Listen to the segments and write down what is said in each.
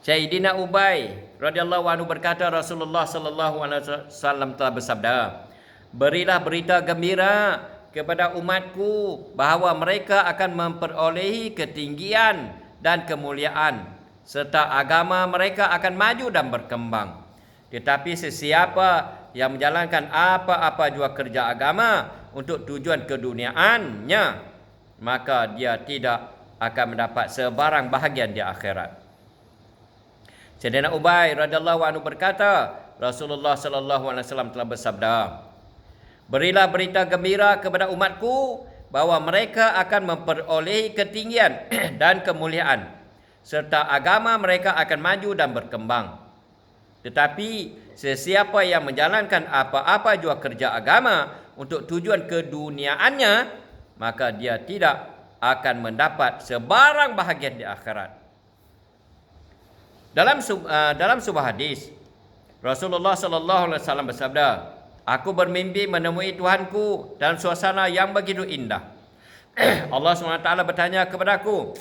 Sayyidina Ubay radhiyallahu anhu berkata, Rasulullah sallallahu alaihi wasallam telah bersabda, berilah berita gembira kepada umatku bahawa mereka akan memperolehi ketinggian dan kemuliaan serta agama mereka akan maju dan berkembang. Tetapi sesiapa yang menjalankan apa-apa jua kerja agama untuk tujuan keduniaannya, maka dia tidak akan mendapat sebarang bahagian di akhirat. Sayyidina Ubay radhiyallahu anhu berkata, Rasulullah sallallahu alaihi wasallam telah bersabda, berilah berita gembira kepada umatku bahawa mereka akan memperolehi ketinggian dan kemuliaan serta agama mereka akan maju dan berkembang. Tetapi sesiapa yang menjalankan apa-apa jua kerja agama untuk tujuan keduniaannya, maka dia tidak akan mendapat sebarang bahagian di akhirat. Dalam sebuah hadis, Rasulullah sallallahu alaihi wasallam bersabda, aku bermimpi menemui Tuhanku dalam suasana yang begitu indah. Allah SWT bertanya kepadaku,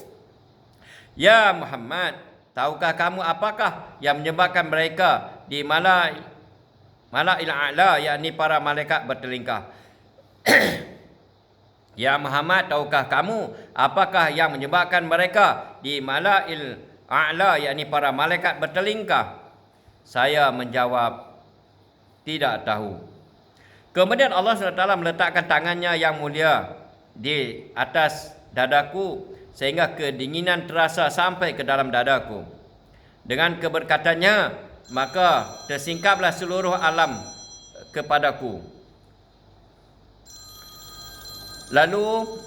ya Muhammad, tahukah kamu apakah yang menyebabkan mereka di Mala'il A'la, yakni para malaikat bertelingkah? Ya Muhammad, tahukah kamu apakah yang menyebabkan mereka di Mala'il A'la, yakni para malaikat bertelingkah? Saya menjawab, tidak tahu. Kemudian Allah SWT meletakkan tangannya yang mulia di atas dadaku sehingga kedinginan terasa sampai ke dalam dadaku. Dengan keberkatannya, maka tersingkaplah seluruh alam kepadaku. Lalu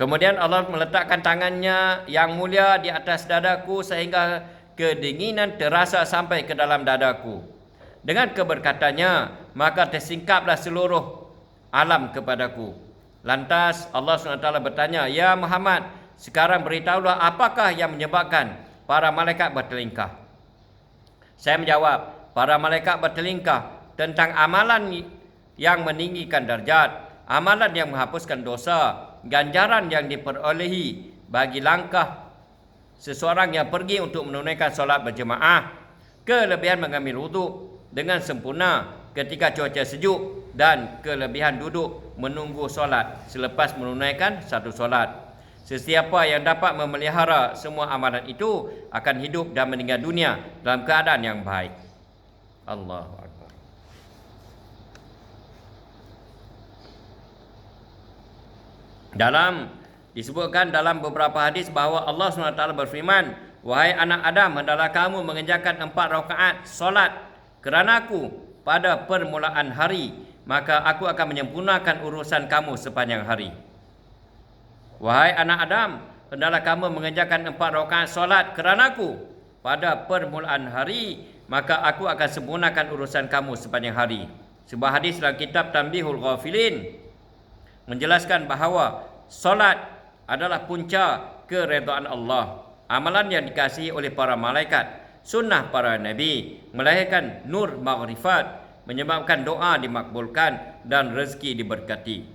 kemudian Allah meletakkan tangannya yang mulia di atas dadaku sehingga kedinginan terasa sampai ke dalam dadaku. Dengan keberkatannya, maka tersingkaplah seluruh alam kepadaku. Lantas Allah SWT bertanya, ya Muhammad, sekarang beritahulah apakah yang menyebabkan para malaikat bertelingkah? Saya menjawab, para malaikat bertelingkah tentang amalan yang meninggikan darjat, amalan yang menghapuskan dosa, ganjaran yang diperolehi bagi langkah seseorang yang pergi untuk menunaikan solat berjemaah, kelebihan mengambil wuduk dengan sempurna ketika cuaca sejuk, dan kelebihan duduk menunggu solat selepas menunaikan satu solat. Sesiapa yang dapat memelihara semua amalan itu akan hidup dan meninggal dunia dalam keadaan yang baik. Allahu Akbar. Disebutkan dalam beberapa hadis bahawa Allah SWT berfirman, wahai anak Adam, hendaklah kamu mengerjakan 4 rakaat solat kerana-Aku pada permulaan hari, maka Aku akan menyempurnakan urusan kamu sepanjang hari. Wahai anak Adam, hendaklah kamu mengerjakan 4 rakaat solat kerana-Aku pada permulaan hari, maka Aku akan sempurnakan urusan kamu sepanjang hari. Sebuah hadis dalam kitab Tanbihul Ghafilin menjelaskan bahawa solat adalah punca keredaan Allah, amalan yang dikasihi oleh para malaikat, sunnah para nabi, melahirkan nur makrifat, menyebabkan doa dimakbulkan dan rezeki diberkati.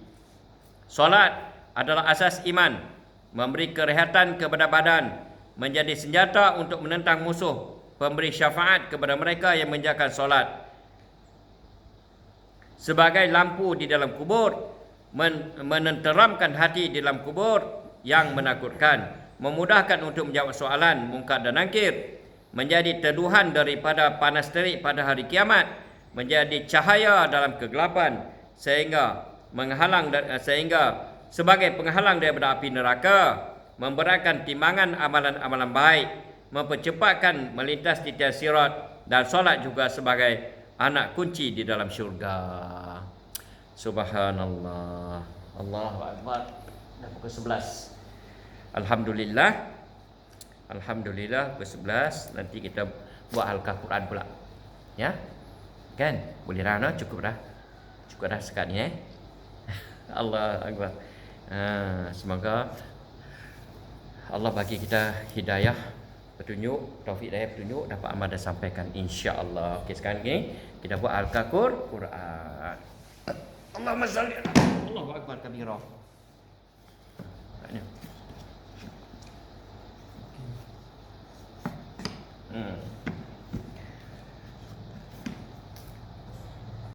Solat adalah asas iman, memberi kerehatan kepada badan, menjadi senjata untuk menentang musuh, pemberi syafaat kepada mereka yang menjalankan solat, sebagai lampu di dalam kubur, menenteramkan hati di dalam kubur yang menakutkan, memudahkan untuk menjawab soalan mungkar dan nakir, menjadi teduhan daripada panas terik pada hari kiamat, menjadi cahaya dalam kegelapan sehingga sebagai penghalang daripada api neraka, memberatkan timbangan amalan-amalan baik, mempercepatkan melintas di tiang sirat, dan solat juga sebagai anak kunci di dalam syurga. Subhanallah. Allahu Akbar. Dah pukul 11. Alhamdulillah. Alhamdulillah pukul 11. Nanti kita buat halqah Quran pula. Ya? Kan? Boleh dah, no? Cukup dah. Cukup dah sekat ni, Allah Akbar. Semoga Allah bagi kita hidayah, petunjuk, taufik daya petunjuk, dapat amal dan sampaikan, insya-Allah. Okey, sekarang ni kita buat halqah Quran. Allahumma salli ala Allahu Akbar kabira. Hmm.